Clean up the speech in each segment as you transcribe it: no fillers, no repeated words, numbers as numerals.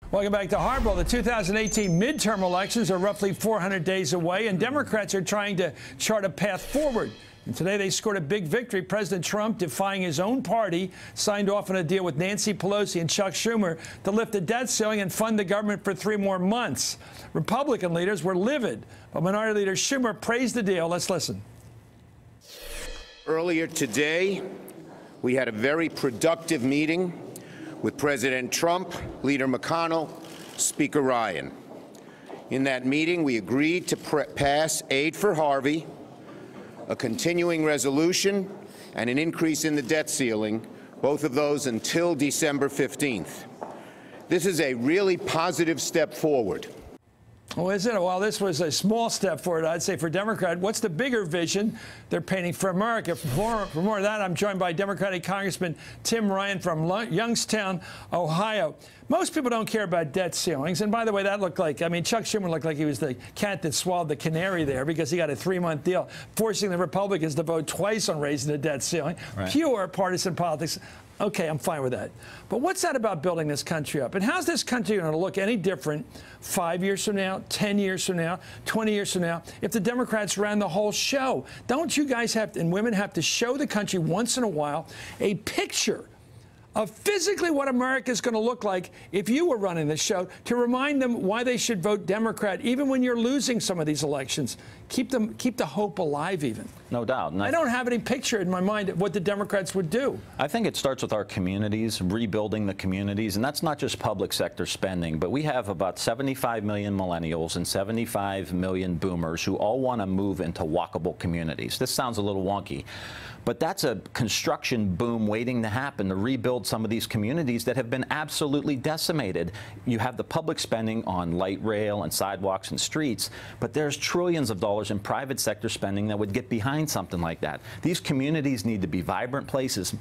Welcome back to Hardball. The 2018 midterm elections are roughly 400 days away, and Democrats are trying to chart a path forward. And today they scored a big victory. President Trump, defying his own party, signed off on a deal with Nancy Pelosi and Chuck Schumer to lift the debt ceiling and fund the government for 3 more months. Republican leaders were livid, but Minority Leader Schumer praised the deal. Let's listen. Earlier today, we had a very productive meeting with President Trump, Leader McConnell, Speaker Ryan. In that meeting, we agreed to pass Aid for Harvey, a continuing resolution, and an increase in the debt ceiling, both of those until December 15th. This is a really positive step forward. Well, isn't it? While this was a small step forward, I'd say, for Democrat, what's the bigger vision they're painting for America? For more of that, I'm joined by Democratic Congressman Tim Ryan from Youngstown, Ohio. Most people don't care about debt ceilings. And by the way, that looked like, I mean, Chuck Schumer looked like he was the cat that swallowed the canary there, because he got a 3-month deal, forcing the Republicans to vote twice on raising the debt ceiling. Right. Pure partisan politics. Okay, I'm fine with that. But what's that about building this country up? And how's this country going to look any different 5 years from now, 10 years from now, 20 years from now, if the Democrats ran the whole show? Don't you guys have to, and women have to, show the country once in a while a picture of physically what America is going to look like if you were running the show, to remind them why they should vote Democrat, even when you're losing some of these elections. Keep the hope alive, even. No doubt. And I don't have any picture in my mind of what the Democrats would do. I think it starts with our communities, rebuilding the communities, and that's not just public sector spending, but we have about 75 million millennials and 75 million boomers who all want to move into walkable communities. This sounds a little wonky, but that's a construction boom waiting to happen to rebuild some of these communities that have been absolutely decimated. You have the public spending on light rail and sidewalks and streets, but there's trillions of dollars in private sector spending that would get behind something like that. These communities need to be vibrant places.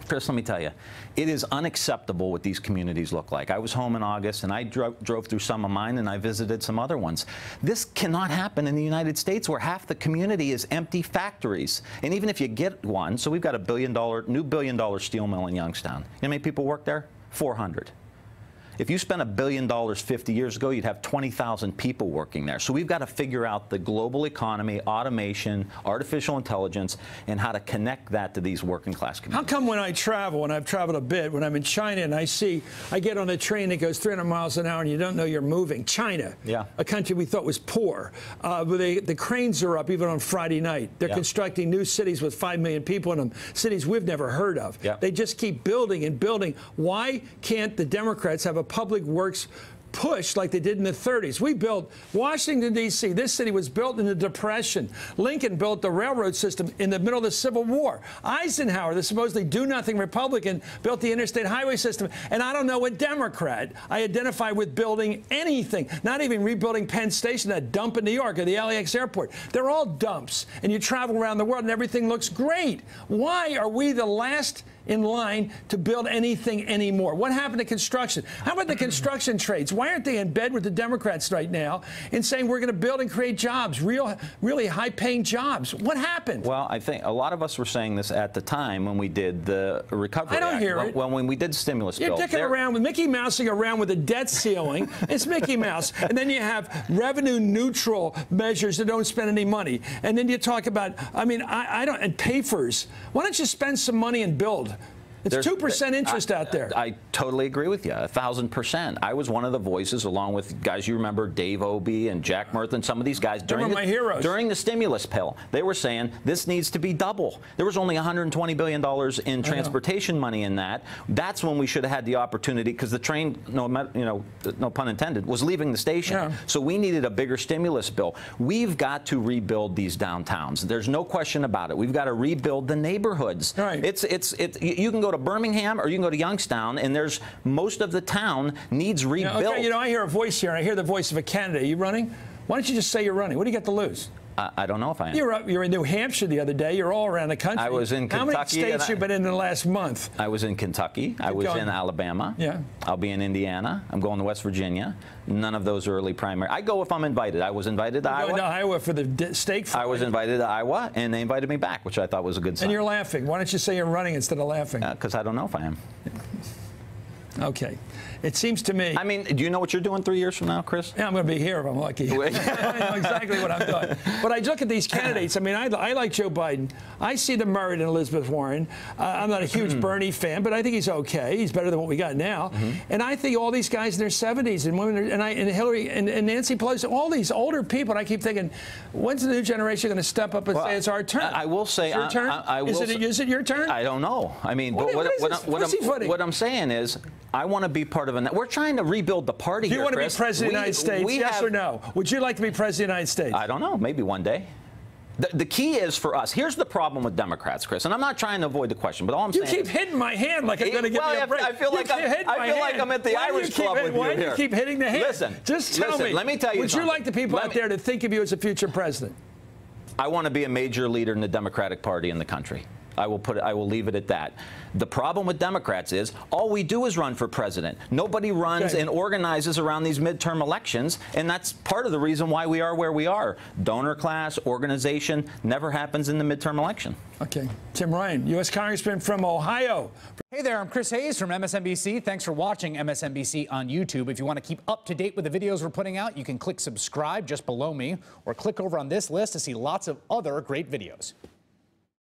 Chris, let me tell you, it is unacceptable what these communities look like. I was home in August, and I drove through some of mine, and I visited some other ones. This cannot happen in the United States, where half the community is empty factories. And even if you get one, so we've got a new billion-dollar steel mill in Youngstown. You know how many people work there? 400. If you spent $1 billion 50 years ago, you'd have 20,000 people working there. So we've got to figure out the global economy, automation, artificial intelligence, and how to connect that to these working class communities. How come when I travel, and I've traveled a bit, when I'm in China and I get on a train that goes 300 miles an hour and you don't know you're moving? China, yeah, a country we thought was poor. The cranes are up even on Friday night. They're constructing new cities with 5 million people in them, cities we've never heard of. They just keep building and building. Why can't the Democrats have a public works push like they did in the 30s? We built Washington, D.C. This city was built in the Depression. Lincoln built the railroad system in the middle of the Civil War. Eisenhower, the supposedly do-nothing Republican, built the interstate highway system. And I don't know what Democrat I identify with building anything, not even rebuilding Penn Station, that dump in New York, or the LAX airport. They're all dumps. And you travel around the world and everything looks great. Why are we the last in line to build anything anymore? What happened to construction? How about the construction trades? Why aren't they in bed with the Democrats right now in saying we're going to build and create jobs, really high-paying jobs? What happened? Well, I think a lot of us were saying this at the time when we did the Recovery Act. I don't hear it. Well, when we did the stimulus bill. You're dicking around with Mickey Mousing around with a debt ceiling. It's Mickey Mouse. And then you have revenue-neutral measures that don't spend any money. And then you talk about, I mean, I don't, and PAFERs. Why don't you spend some money and build? It's 2% interest out there. I totally agree with you, 1,000%. I was one of the voices, along with guys you remember, Dave Obey and Jack Murtha, and some of these guys during the stimulus bill. They were saying this needs to be double. There was only $120 billion in transportation money in that. That's when we should have had the opportunity, because the train, no pun intended, was leaving the station. So we needed a bigger stimulus bill. We've got to rebuild these downtowns. There's no question about it. We've got to rebuild the neighborhoods. You can go to Birmingham or you can go to Youngstown, and there's most of the town needs rebuilt. Okay, I hear a voice here, and I hear the voice of a candidate. Are you running? Why don't you just say you're running? What do you got to lose? I don't know if I am. You're in New Hampshire the other day. You're all around the country. I was in Kentucky. How many states you've been in the last month? I was in Kentucky. I was in Alabama. Yeah. I'll be in Indiana. I'm going to West Virginia. None of those are early primary. I go if I'm invited. I was invited to Iowa. Going to Iowa for the steak fight. I was invited to Iowa, and they invited me back, which I thought was a good sign. And you're laughing. Why don't you say you're running instead of laughing? Because I don't know if I am. Okay. It seems to me. I mean, do you know what you're doing 3 years from now, Chris? Yeah, I'm going to be here if I'm lucky. I know exactly what I'm doing. But I look at these candidates. I mean, I like Joe Biden. I see the merit in Elizabeth Warren. I'm not a huge Bernie fan, but I think he's okay. He's better than what we got now. And I think all these guys in their 70s and women, and Hillary and Nancy Pelosi, all these older people, and I keep thinking, when's the new generation going to step up and say it's our turn? I will say, your turn? Is it your turn? I don't know. I mean, what I'm saying is, I want to be part of a. We're trying to rebuild the party. Do you here, want to Chris. be president of the United States? Yes or no? Would you like to be president of the United States? I don't know. Maybe one day. The key is for us. Here's the problem with Democrats, Chris, and I'm not trying to avoid the question, but all I'm saying. You keep hitting my hand like I'm going to give you a break. I feel like I'm at the Irish club with you here. Why do you keep hitting the hand? Listen, just tell me. Let me tell you Would something. you like the people out there to think of you as a future president? I want to be a major leader in the Democratic Party in the country. I will leave it at that. The problem with Democrats is all we do is run for president. Nobody runs and organizes around these midterm elections, and that's part of the reason why we are where we are. Donor class, organization, never happens in the midterm election. Okay. Tim Ryan, U.S. Congressman from Ohio. Hey there, I'm Chris Hayes from MSNBC. Thanks for watching MSNBC on YouTube. If you want to keep up to date with the videos we're putting out, you can click subscribe just below me, or click over on this list to see lots of other great videos.